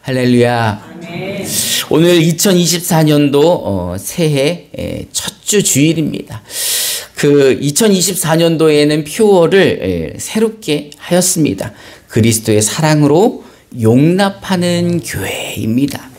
할렐루야. 아멘. 오늘 2024년도 새해 첫 주 주일입니다. 그 2024년도에는 표어를 새롭게 하였습니다. 그리스도의 사랑으로 용납하는 교회입니다.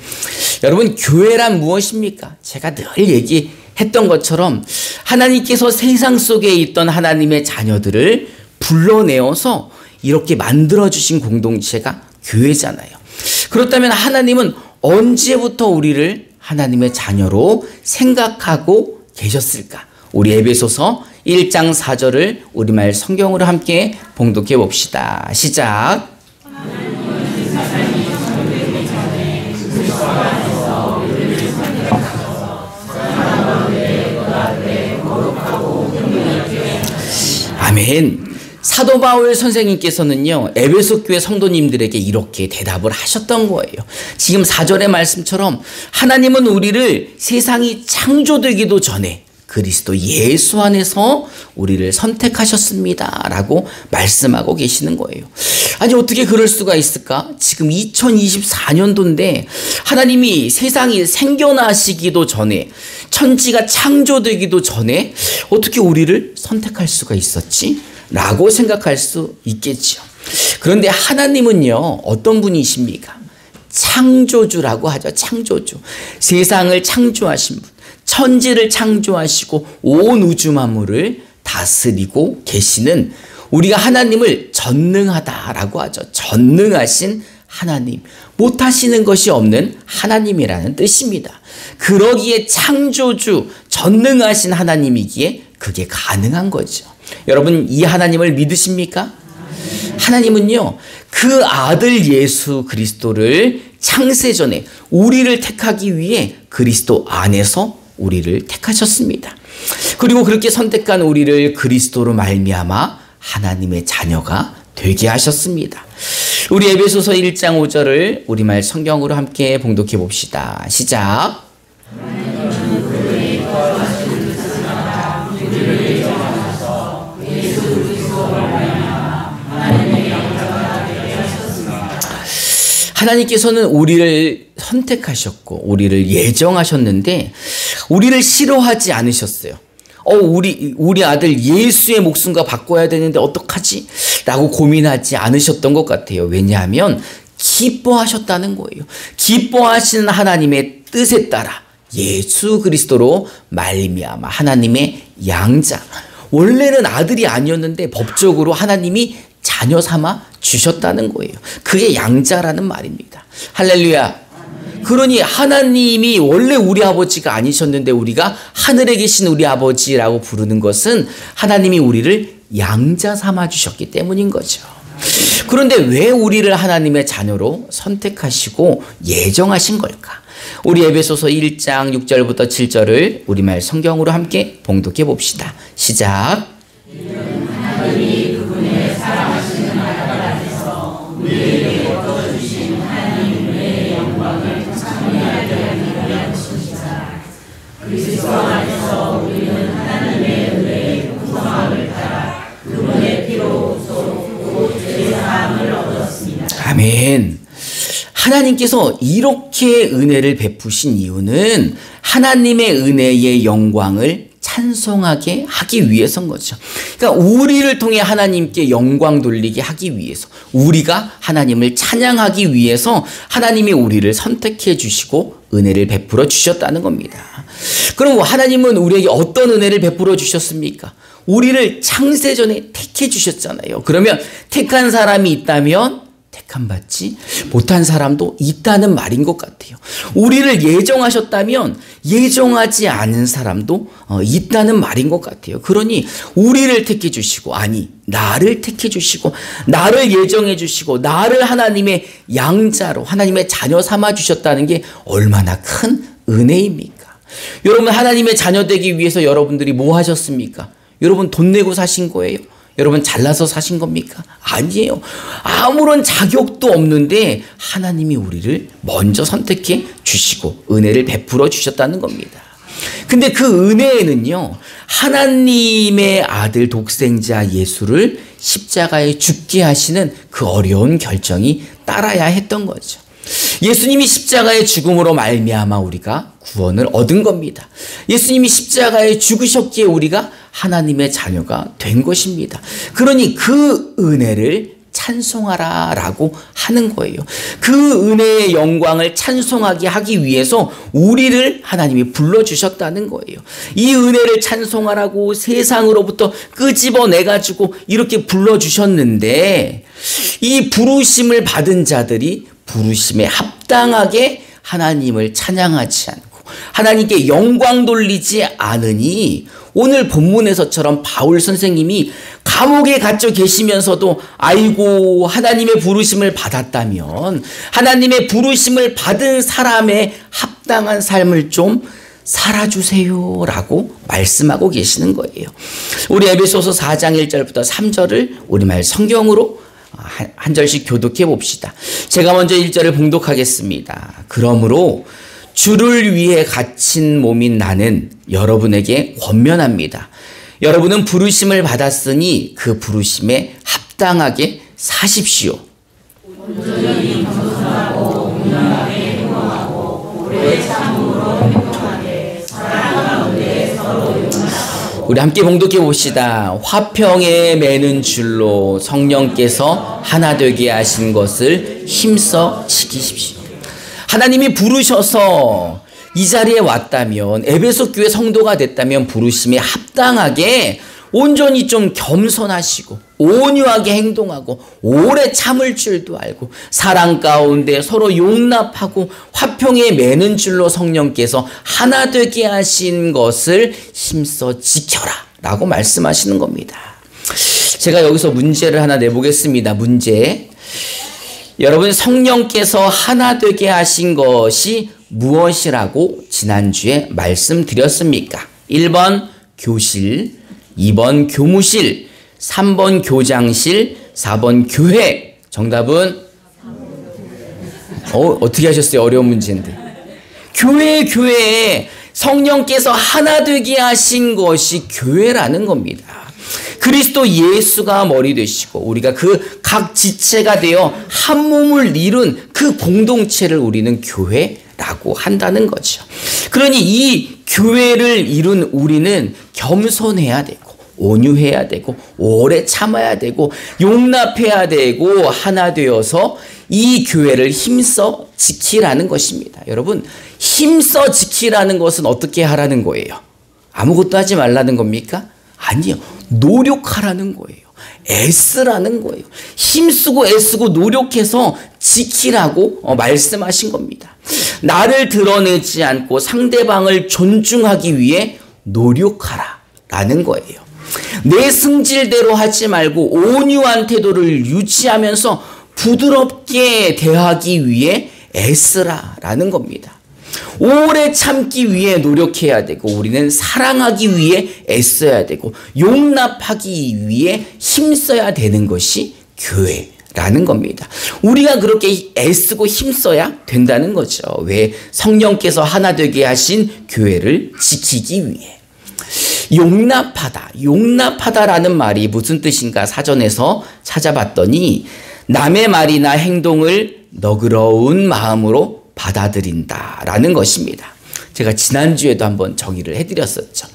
여러분, 교회란 무엇입니까? 제가 늘 얘기했던 것처럼 하나님께서 세상 속에 있던 하나님의 자녀들을 불러내어서 이렇게 만들어주신 공동체가 교회잖아요. 그렇다면 하나님은 언제부터 우리를 하나님의 자녀로 생각하고 계셨을까? 우리 에베소서 1장 4절을 우리말 성경으로 함께 봉독해 봅시다. 시작. 아멘. 사도 바울 선생님께서는요, 에베소 교회 성도님들에게 이렇게 대답을 하셨던 거예요. 지금 4절의 말씀처럼 하나님은 우리를 세상이 창조되기도 전에 그리스도 예수 안에서 우리를 선택하셨습니다 라고 말씀하고 계시는 거예요. 아니, 어떻게 그럴 수가 있을까? 지금 2024년도인데 하나님이 세상이 생겨나시기도 전에, 천지가 창조되기도 전에 어떻게 우리를 선택할 수가 있었지? 라고 생각할 수 있겠죠. 그런데 하나님은요, 어떤 분이십니까? 창조주라고 하죠. 창조주. 세상을 창조하신 분, 천지를 창조하시고 온 우주 만물을 다스리고 계시는, 우리가 하나님을 전능하다라고 하죠. 전능하신 하나님, 못하시는 것이 없는 하나님이라는 뜻입니다. 그러기에 창조주, 전능하신 하나님이기에 그게 가능한 거죠. 여러분, 이 하나님을 믿으십니까? 하나님은요, 그 아들 예수 그리스도를 창세전에 우리를 택하기 위해 그리스도 안에서 우리를 택하셨습니다. 그리고 그렇게 선택한 우리를 그리스도로 말미암아 하나님의 자녀가 되게 하셨습니다. 우리 에베소서 1장 5절을 우리말 성경으로 함께 봉독해 봅시다. 시작. 하나님께서는 우리를 선택하셨고 우리를 예정하셨는데 우리를 싫어하지 않으셨어요. 우리 아들 예수의 목숨과 바꿔야 되는데 어떡하지? 라고 고민하지 않으셨던 것 같아요. 왜냐하면 기뻐하셨다는 거예요. 기뻐하시는 하나님의 뜻에 따라 예수 그리스도로 말미암아 하나님의 양자. 원래는 아들이 아니었는데 법적으로 하나님이 자녀 삼아 주셨다는 거예요. 그게 양자라는 말입니다. 할렐루야. 그러니 하나님이 원래 우리 아버지가 아니셨는데 우리가 하늘에 계신 우리 아버지라고 부르는 것은 하나님이 우리를 양자 삼아 주셨기 때문인 거죠. 그런데 왜 우리를 하나님의 자녀로 선택하시고 예정하신 걸까? 우리 에베소서 1장 6절부터 7절을 우리말 성경으로 함께 봉독해 봅시다. 시작. 하나님이 그분의 사랑하시는 아들 안에서 우리에게 얻어주신 하나님의 영광을 찬양하게 하는 것입니다. 그리스도 안에서 우리는 하나님의 은혜의 풍성함을 따라 그분의 피로 쏟고 죄사함을 얻었습니다. 아멘. 하나님께서 이렇게 은혜를 베푸신 이유는 하나님의 은혜의 영광을 찬송하게 하기 위해서인 거죠. 그러니까 우리를 통해 하나님께 영광 돌리게 하기 위해서, 우리가 하나님을 찬양하기 위해서 하나님이 우리를 선택해 주시고 은혜를 베풀어 주셨다는 겁니다. 그럼 하나님은 우리에게 어떤 은혜를 베풀어 주셨습니까? 우리를 창세전에 택해 주셨잖아요. 그러면 택한 사람이 있다면 택함 받지 못한 사람도 있다는 말인 것 같아요. 우리를 예정하셨다면 예정하지 않은 사람도 있다는 말인 것 같아요. 그러니 우리를 택해 주시고, 아니 나를 택해 주시고 나를 예정해 주시고 나를 하나님의 양자로 하나님의 자녀 삼아 주셨다는 게 얼마나 큰 은혜입니까? 여러분, 하나님의 자녀 되기 위해서 여러분들이 뭐 하셨습니까? 여러분 돈 내고 사신 거예요? 여러분 잘나서 사신 겁니까? 아니에요. 아무런 자격도 없는데 하나님이 우리를 먼저 선택해 주시고 은혜를 베풀어 주셨다는 겁니다. 근데 그 은혜에는요, 하나님의 아들 독생자 예수를 십자가에 죽게 하시는 그 어려운 결정이 따라야 했던 거죠. 예수님이 십자가의 죽음으로 말미암아 우리가 구원을 얻은 겁니다. 예수님이 십자가에 죽으셨기에 우리가 하나님의 자녀가 된 것입니다. 그러니 그 은혜를 찬송하라라고 하는 거예요. 그 은혜의 영광을 찬송하게 하기 위해서 우리를 하나님이 불러주셨다는 거예요. 이 은혜를 찬송하라고 세상으로부터 끄집어내가지고 이렇게 불러주셨는데, 이 부르심을 받은 자들이 부르심에 합당하게 하나님을 찬양하지 않고 하나님께 영광 돌리지 않으니, 오늘 본문에서처럼 바울 선생님이 감옥에 갇혀 계시면서도 아이고 하나님의 부르심을 받았다면 하나님의 부르심을 받은 사람의 합당한 삶을 좀 살아주세요 라고 말씀하고 계시는 거예요. 우리 에베소서 4장 1절부터 3절을 우리말 성경으로 한 절씩 교독해 봅시다. 제가 먼저 1절을 봉독하겠습니다. 그러므로 주를 위해 갇힌 몸인 나는 여러분에게 권면합니다. 여러분은 부르심을 받았으니 그 부르심에 합당하게 사십시오. 온전히 겸손하고 온유하게 행동하고 오래 참음으로 행동하되 사랑 가운데 서로 용납하고. 우리 함께 봉독해 봅시다. 화평에 매는 줄로 성령께서 하나 되게 하신 것을 힘써 지키십시오. 하나님이 부르셔서 이 자리에 왔다면, 에베소 교회 성도가 됐다면 부르심에 합당하게 온전히 좀 겸손하시고 온유하게 행동하고 오래 참을 줄도 알고 사랑 가운데 서로 용납하고 화평에 매는 줄로 성령께서 하나 되게 하신 것을 힘써 지켜라 라고 말씀하시는 겁니다. 제가 여기서 문제를 하나 내보겠습니다. 문제. 여러분, 성령께서 하나 되게 하신 것이 무엇이라고 지난주에 말씀드렸습니까? 1번 교실, 2번 교무실, 3번 교장실, 4번 교회. 정답은? 어떻게 하셨어요? 어려운 문제인데. 교회에 성령께서 하나 되게 하신 것이 교회라는 겁니다. 그리스도 예수가 머리 되시고 우리가 그 각 지체가 되어 한 몸을 이룬 그 공동체를 우리는 교회라고 한다는 거죠. 그러니 이 교회를 이룬 우리는 겸손해야 되고 온유해야 되고 오래 참아야 되고 용납해야 되고 하나 되어서 이 교회를 힘써 지키라는 것입니다. 여러분, 힘써 지키라는 것은 어떻게 하라는 거예요? 아무것도 하지 말라는 겁니까? 아니요. 노력하라는 거예요. 애쓰라는 거예요. 힘쓰고 애쓰고 노력해서 지키라고 말씀하신 겁니다. 나를 드러내지 않고 상대방을 존중하기 위해 노력하라 라는 거예요. 내 승질대로 하지 말고 온유한 태도를 유지하면서 부드럽게 대하기 위해 애쓰라 라는 겁니다. 오래 참기 위해 노력해야 되고 우리는 사랑하기 위해 애써야 되고 용납하기 위해 힘써야 되는 것이 교회라는 겁니다. 우리가 그렇게 애쓰고 힘써야 된다는 거죠. 왜? 성령께서 하나 되게 하신 교회를 지키기 위해. 용납하다라는 말이 무슨 뜻인가 사전에서 찾아봤더니 남의 말이나 행동을 너그러운 마음으로 받아들인다라는 것입니다. 제가 지난주에도 한번 정의를 해드렸었죠.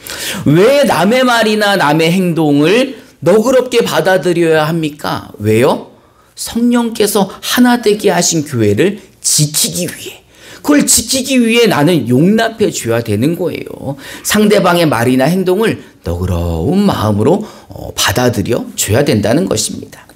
왜 남의 말이나 남의 행동을 너그럽게 받아들여야 합니까? 왜요? 성령께서 하나 되게 하신 교회를 지키기 위해. 그걸 지키기 위해 나는 용납해 줘야 되는 거예요. 상대방의 말이나 행동을 너그러운 마음으로 받아들여 줘야 된다는 것입니다.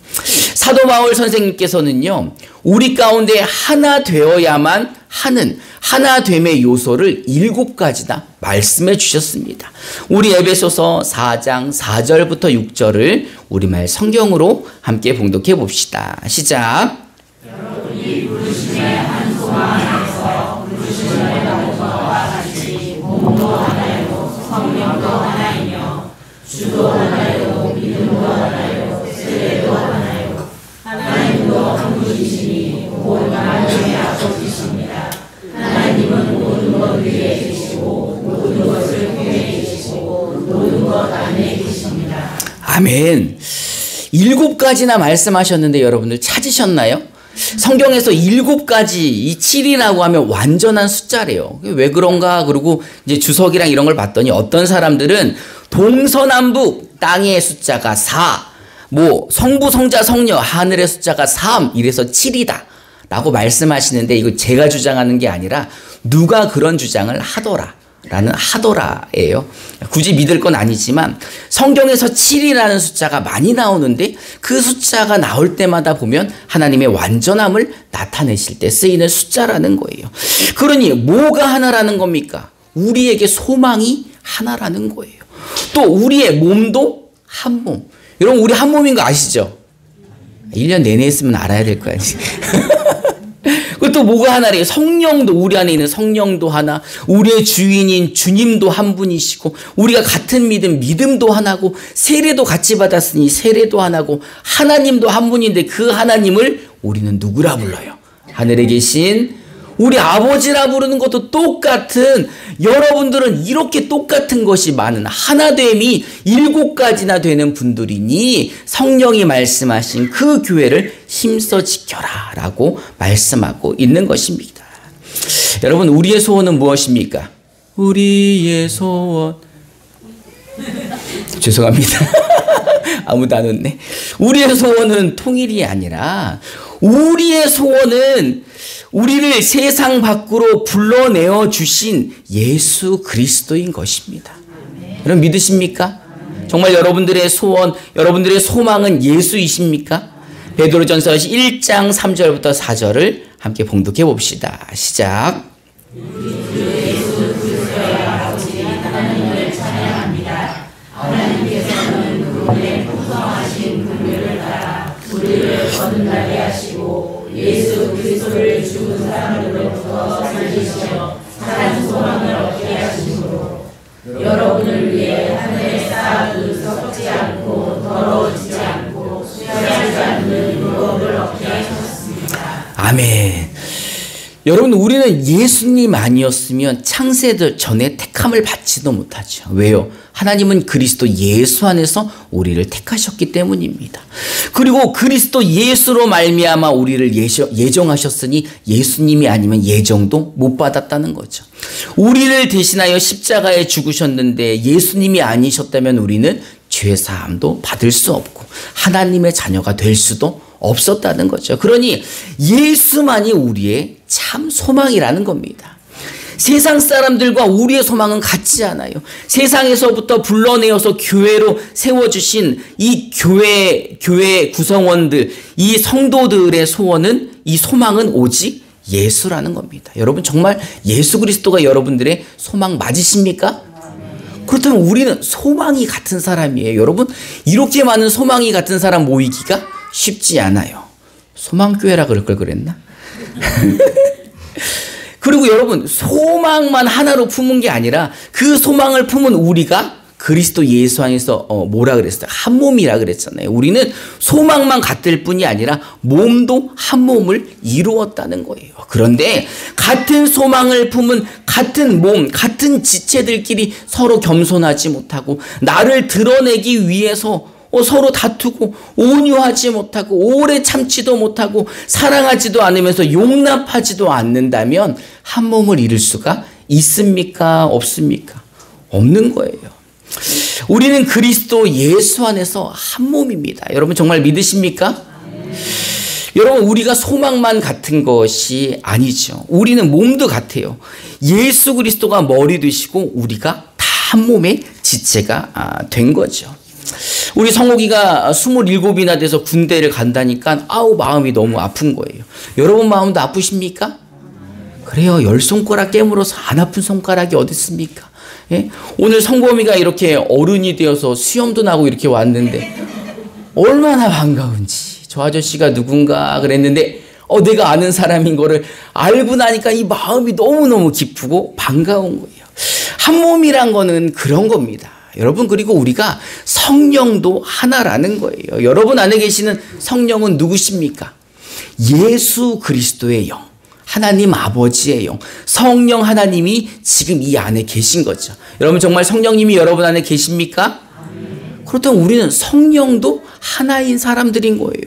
사도 바울 선생님께서는요, 우리 가운데 하나 되어야만 하는 하나됨의 요소를 7가지나 말씀해 주셨습니다. 우리 에베소서 4장 4절부터 6절을 우리말 성경으로 함께 봉독해 봅시다. 시작. 여러분이 부르심의 한 소망 안에서 부르심을 받은 것과 같이 몸도 하나요, 성령도 하나이며 주도 하나요, 믿음도 하나요, 세례도 하나요. 하나님도 한 분이시니 곧 하나님의 아버지십니다. 하나님은 모든 것 위에 계시고 모든 것을 위에 계시고 모든 것 안에 계십니다. 아멘. 7가지나 말씀하셨는데 여러분들 찾으셨나요? 성경에서 7가지, 이 7이라고 하면 완전한 숫자래요. 왜 그런가? 그리고 이제 주석이랑 이런 걸 봤더니 어떤 사람들은 동서남북 땅의 숫자가 4, 뭐 성부, 성자, 성녀 하늘의 숫자가 3 이래서 7이다 라고 말씀하시는데, 이거 제가 주장하는 게 아니라 누가 그런 주장을 하더라 라는 하더라예요. 굳이 믿을 건 아니지만 성경에서 7이라는 숫자가 많이 나오는데, 그 숫자가 나올 때마다 보면 하나님의 완전함을 나타내실 때 쓰이는 숫자라는 거예요. 그러니 뭐가 하나라는 겁니까? 우리에게 소망이 하나라는 거예요. 또 우리의 몸도 한 몸. 여러분, 우리 한 몸인 거 아시죠? 1년 내내 했으면 알아야 될 거야. 또 뭐가 하나래요? 성령도, 우리 안에 있는 성령도 하나, 우리의 주인인 주님도 한 분이시고, 우리가 같은 믿음도 하나고, 세례도 같이 받았으니 세례도 하나고, 하나님도 한 분인데 그 하나님을 우리는 누구라 불러요? 하늘에 계신 우리 아버지라 부르는 것도 똑같은, 여러분들은 이렇게 똑같은 것이 많은 하나됨이 7가지나 되는 분들이니 성령이 말씀하신 그 교회를 힘써 지켜라 라고 말씀하고 있는 것입니다. 여러분, 우리의 소원은 무엇입니까? 우리의 소원. 죄송합니다. 아무도 안 웃네. 우리의 소원은 통일이 아니라, 우리의 소원은 우리를 세상 밖으로 불러내어 주신 예수 그리스도인 것입니다. 여러분, 믿으십니까? 정말 여러분들의 소원, 여러분들의 소망은 예수이십니까? 베드로전서 1장 3절부터 4절을 함께 봉독해 봅시다. 시작. 하나님께서는 그분의 풍성하신 긍휼을 따라 우리를 거듭나게 하시고 예수 그리스도를 죽은 사람으로부터 살리시며 산 소망을 얻게 하심으로 여러분을 위해 하늘에 쌓아둔 썩지 않고 더러워지지 않고 수양하지 않는 율법을 얻게 하셨습니다. 아멘. 여러분, 우리는 예수님 아니었으면 창세 전에 택함을 받지도 못하죠. 왜요? 하나님은 그리스도 예수 안에서 우리를 택하셨기 때문입니다. 그리고 그리스도 예수로 말미암아 우리를 예정하셨으니 예수님이 아니면 예정도 못 받았다는 거죠. 우리를 대신하여 십자가에 죽으셨는데 예수님이 아니셨다면 우리는 죄사함도 받을 수 없고 하나님의 자녀가 될 수도 없었다는 거죠. 그러니 예수만이 우리의 참 소망이라는 겁니다. 세상 사람들과 우리의 소망은 같지 않아요. 세상에서부터 불러내어서 교회로 세워주신 이 교회 구성원들, 이 성도들의 소원은, 이 소망은 오직 예수라는 겁니다. 여러분, 정말 예수 그리스도가 여러분들의 소망 맞으십니까? 그렇다면 우리는 소망이 같은 사람이에요. 여러분, 이렇게 많은 소망이 같은 사람 모이기가 쉽지 않아요. 소망교회라 그럴 걸 그랬나? 그리고 여러분, 소망만 하나로 품은 게 아니라 그 소망을 품은 우리가 그리스도 예수 안에서 뭐라 그랬어요? 한 몸이라 그랬잖아요. 우리는 소망만 같을 뿐이 아니라 몸도 한 몸을 이루었다는 거예요. 그런데 같은 소망을 품은 같은 몸, 같은 지체들끼리 서로 겸손하지 못하고 나를 드러내기 위해서 서로 다투고 온유하지 못하고 오래 참지도 못하고 사랑하지도 않으면서 용납하지도 않는다면 한 몸을 이룰 수가 있습니까? 없습니까? 없는 거예요. 우리는 그리스도 예수 안에서 한 몸입니다. 여러분, 정말 믿으십니까? 여러분, 우리가 소망만 같은 것이 아니죠. 우리는 몸도 같아요. 예수 그리스도가 머리 되시고 우리가 다 한 몸의 지체가 된 거죠. 우리 성옥이가 27이나 돼서 군대를 간다니까 마음이 너무 아픈 거예요. 여러분 마음도 아프십니까? 그래요. 10손가락 깨물어서 안 아픈 손가락이 어디 있습니까? 예? 오늘 성범이가 이렇게 어른이 되어서 수염도 나고 이렇게 왔는데 얼마나 반가운지. 저 아저씨가 누군가 그랬는데 내가 아는 사람인 거를 알고 나니까 이 마음이 너무너무 기쁘고 반가운 거예요. 한 몸이란 거는 그런 겁니다. 여러분, 그리고 우리가 성령도 하나라는 거예요. 여러분 안에 계시는 성령은 누구십니까? 예수 그리스도의 영, 하나님 아버지의 영, 성령 하나님이 지금 이 안에 계신 거죠. 여러분, 정말 성령님이 여러분 안에 계십니까? 그렇다면 우리는 성령도 하나인 사람들인 거예요.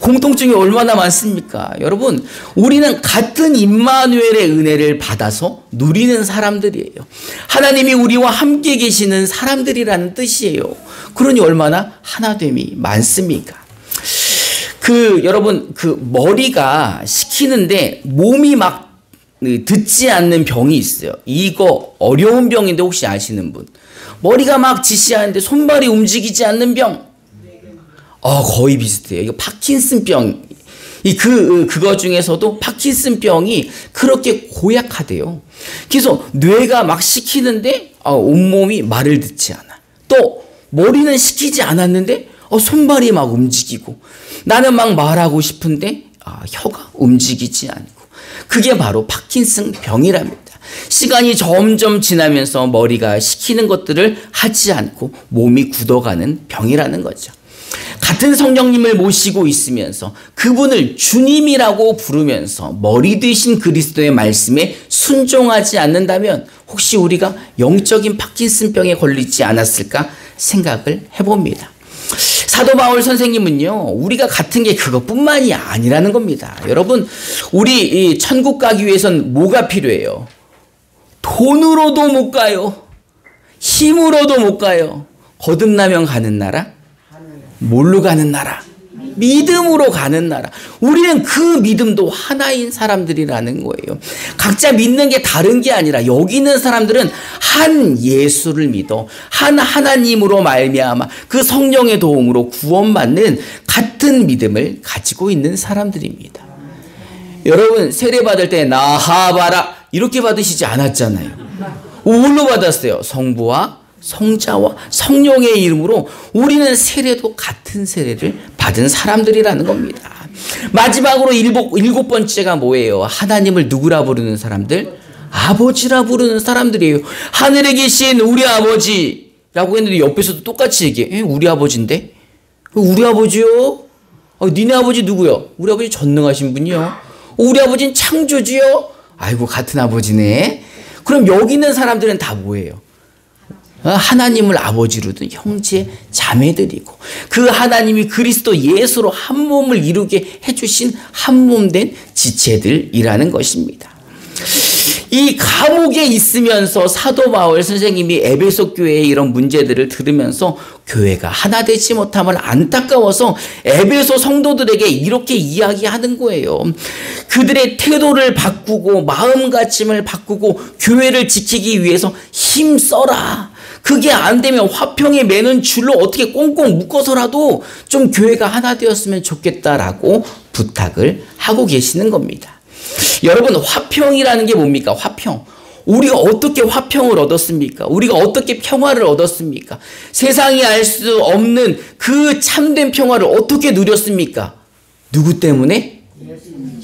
공통점이 얼마나 많습니까? 여러분, 우리는 같은 임마누엘의 은혜를 받아서 누리는 사람들이에요. 하나님이 우리와 함께 계시는 사람들이라는 뜻이에요. 그러니 얼마나 하나됨이 많습니까? 여러분, 머리가 식히는데 몸이 막 듣지 않는 병이 있어요. 이거 어려운 병인데 혹시 아시는 분? 머리가 막 지시하는데 손발이 움직이지 않는 병. 거의 비슷해요. 이거 파킨슨병. 그거 중에서도 파킨슨병이 그렇게 고약하대요. 그래서 뇌가 막 식히는데 온몸이 말을 듣지 않아. 또 머리는 식히지 않았는데 손발이 막 움직이고 나는 막 말하고 싶은데 혀가 움직이지 않고. 그게 바로 파킨슨 병이랍니다. 시간이 점점 지나면서 머리가 시키는 것들을 하지 않고 몸이 굳어가는 병이라는 거죠. 같은 성령님을 모시고 있으면서 그분을 주님이라고 부르면서 머리 되신 그리스도의 말씀에 순종하지 않는다면 혹시 우리가 영적인 파킨슨병에 걸리지 않았을까 생각을 해봅니다. 사도 바울 선생님은요, 우리가 같은 게 그것뿐만이 아니라는 겁니다. 여러분, 우리 천국 가기 위해선 뭐가 필요해요? 돈으로도 못 가요. 힘으로도 못 가요. 거듭나면 가는 나라? 뭘로 가는 나라? 믿음으로 가는 나라. 우리는 그 믿음도 하나인 사람들이라는 거예요. 각자 믿는 게 다른 게 아니라 여기 있는 사람들은 한 예수를 믿어 한 하나님으로 말미암아 그 성령의 도움으로 구원받는 같은 믿음을 가지고 있는 사람들입니다. 여러분, 세례 받을 때 나하바라 이렇게 받으시지 않았잖아요. 뭘로 받았어요? 성부와 성자와 성령의 이름으로 우리는 세례도 같은 세례를 받은 사람들이라는 겁니다. 마지막으로 일곱 번째가 뭐예요? 하나님을 누구라 부르는 사람들? 아버지라 부르는 사람들이에요. 하늘에 계신 우리 아버지라고 했는데 옆에서도 똑같이 얘기해. 우리 아버지인데? 우리 아버지요? 니네 아버지 누구요? 우리 아버지 전능하신 분이요. 우리 아버지는 창조주요? 아이고, 같은 아버지네. 그럼 여기 있는 사람들은 다 뭐예요? 하나님을 아버지로 둔 형제 자매들이고 그 하나님이 그리스도 예수로 한 몸을 이루게 해주신 한 몸 된 지체들이라는 것입니다. 이 감옥에 있으면서 사도 바울 선생님이 에베소 교회의 이런 문제들을 들으면서 교회가 하나 되지 못함을 안타까워서 에베소 성도들에게 이렇게 이야기하는 거예요. 그들의 태도를 바꾸고 마음가짐을 바꾸고 교회를 지키기 위해서 힘써라. 그게 안 되면 화평에 매는 줄로 어떻게 꽁꽁 묶어서라도 좀 교회가 하나 되었으면 좋겠다라고 부탁을 하고 계시는 겁니다. 여러분, 화평이라는 게 뭡니까? 화평. 우리가 어떻게 화평을 얻었습니까? 우리가 어떻게 평화를 얻었습니까? 세상이 알 수 없는 그 참된 평화를 어떻게 누렸습니까? 누구 때문에?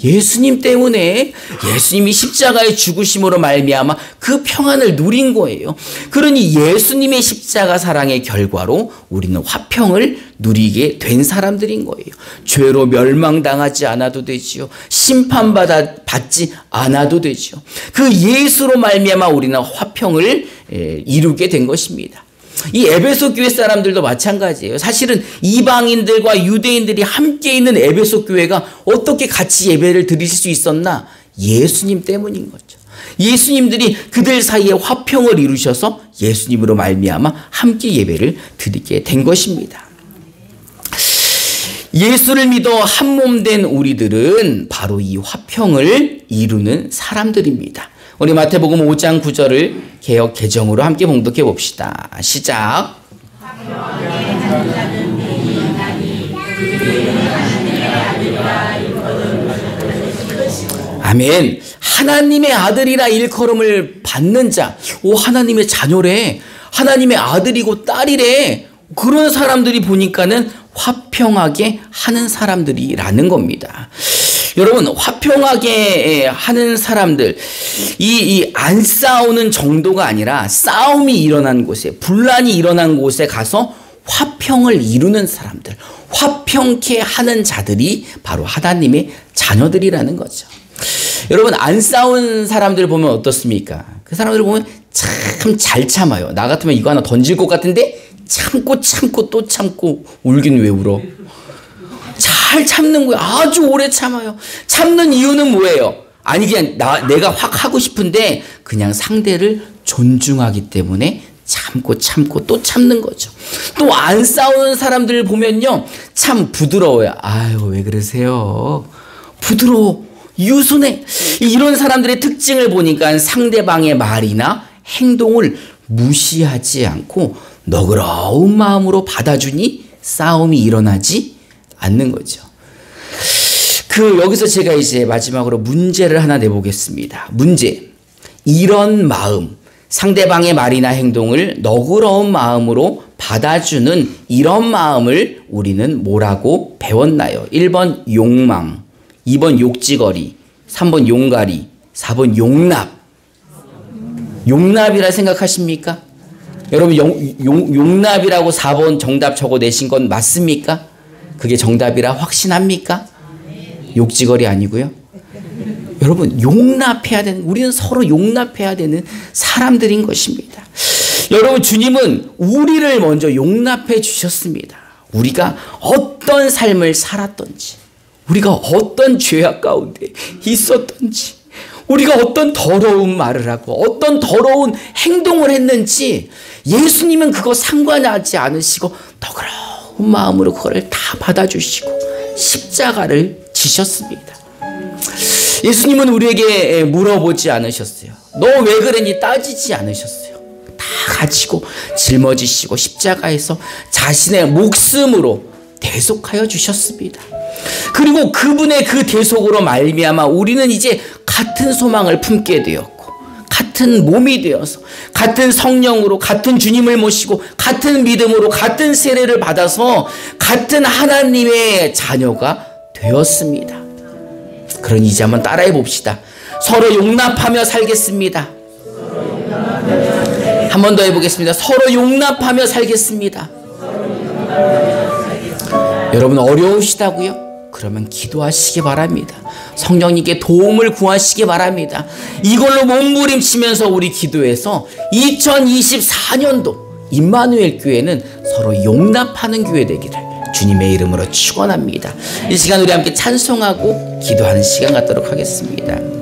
예수님 때문에. 예수님이 십자가의 죽으심으로 말미암아 그 평안을 누린 거예요. 그러니 예수님의 십자가 사랑의 결과로 우리는 화평을 누리게 된 사람들인 거예요. 죄로 멸망당하지 않아도 되지요. 심판받지 않아도 되지요. 그 예수로 말미암아 우리는 화평을 이루게 된 것입니다. 이 에베소 교회 사람들도 마찬가지예요. 사실은 이방인들과 유대인들이 함께 있는 에베소 교회가 어떻게 같이 예배를 드릴 수 있었나? 예수님 때문인 거죠. 예수님들이 그들 사이에 화평을 이루셔서 예수님으로 말미암아 함께 예배를 드리게 된 것입니다. 예수를 믿어 한 몸 된 우리들은 바로 이 화평을 이루는 사람들입니다. 우리 마태복음 5장 9절을 개역 개정으로 함께 봉독해 봅시다. 시작. 아멘. 하나님의 아들이라 일컬음을 받는 자, 하나님의 자녀래, 하나님의 아들이고 딸이래, 그런 사람들이 보니까는 화평하게 하는 사람들이라는 겁니다. 여러분, 화평하게 하는 사람들, 안 싸우는 정도가 아니라 싸움이 일어난 곳에, 분란이 일어난 곳에 가서 화평을 이루는 사람들, 화평케 하는 자들이 바로 하나님의 자녀들이라는 거죠. 여러분, 안 싸운 사람들 보면 어떻습니까? 그 사람들 보면 참 잘 참아요. 나 같으면 이거 하나 던질 것 같은데 참고 참고 또 참고. 울긴 왜 울어? 잘 참는 거예요. 아주 오래 참아요. 참는 이유는 뭐예요? 아니 그냥 내가 확 하고 싶은데 그냥 상대를 존중하기 때문에 참고 참고 또 참는 거죠. 또 안 싸우는 사람들을 보면요, 참 부드러워요. 아유 왜 그러세요? 부드러워, 유순해. 이런 사람들의 특징을 보니까 상대방의 말이나 행동을 무시하지 않고 너그러운 마음으로 받아주니 싸움이 일어나지 않는 거죠. 여기서 제가 이제 마지막으로 문제를 하나 내보겠습니다. 문제. 이런 마음, 상대방의 말이나 행동을 너그러운 마음으로 받아주는 이런 마음을 우리는 뭐라고 배웠나요? 1번 욕망, 2번 욕지거리, 3번 용가리, 4번 용납. 용납이라 생각하십니까? 여러분 용납이라고 4번 정답 적어내신 건 맞습니까? 그게 정답이라 확신합니까? 욕지거리 아니고요. 여러분 용납해야 되는, 우리는 서로 용납해야 되는 사람들인 것입니다. 여러분 주님은 우리를 먼저 용납해 주셨습니다. 우리가 어떤 삶을 살았던지, 우리가 어떤 죄악 가운데 있었던지, 우리가 어떤 더러운 말을 하고 어떤 더러운 행동을 했는지 예수님은 그거 상관하지 않으시고 너그러운 마음으로 그거를 다 받아주시고 십자가를 지셨습니다. 예수님은 우리에게 물어보지 않으셨어요. 너 왜 그랬니? 따지지 않으셨어요. 다 가지고 짊어지시고 십자가에서 자신의 목숨으로 대속하여 주셨습니다. 그리고 그분의 그 대속으로 말미암아 우리는 이제 같은 소망을 품게 되었고, 같은 몸이 되어서 같은 성령으로 같은 주님을 모시고 같은 믿음으로 같은 세례를 받아서 같은 하나님의 자녀가 되었습니다. 그러니 이제 한번 따라해 봅시다. 서로 용납하며 살겠습니다. 한 번 더 해보겠습니다. 서로 용납하며 살겠습니다. 여러분 어려우시다고요? 그러면 기도하시기 바랍니다. 성령님께 도움을 구하시기 바랍니다. 이걸로 몸부림치면서 우리 기도해서 2024년도 임마누엘 교회는 서로 용납하는 교회 되기를 주님의 이름으로 축원합니다. 이 시간 우리 함께 찬송하고 기도하는 시간 갖도록 하겠습니다.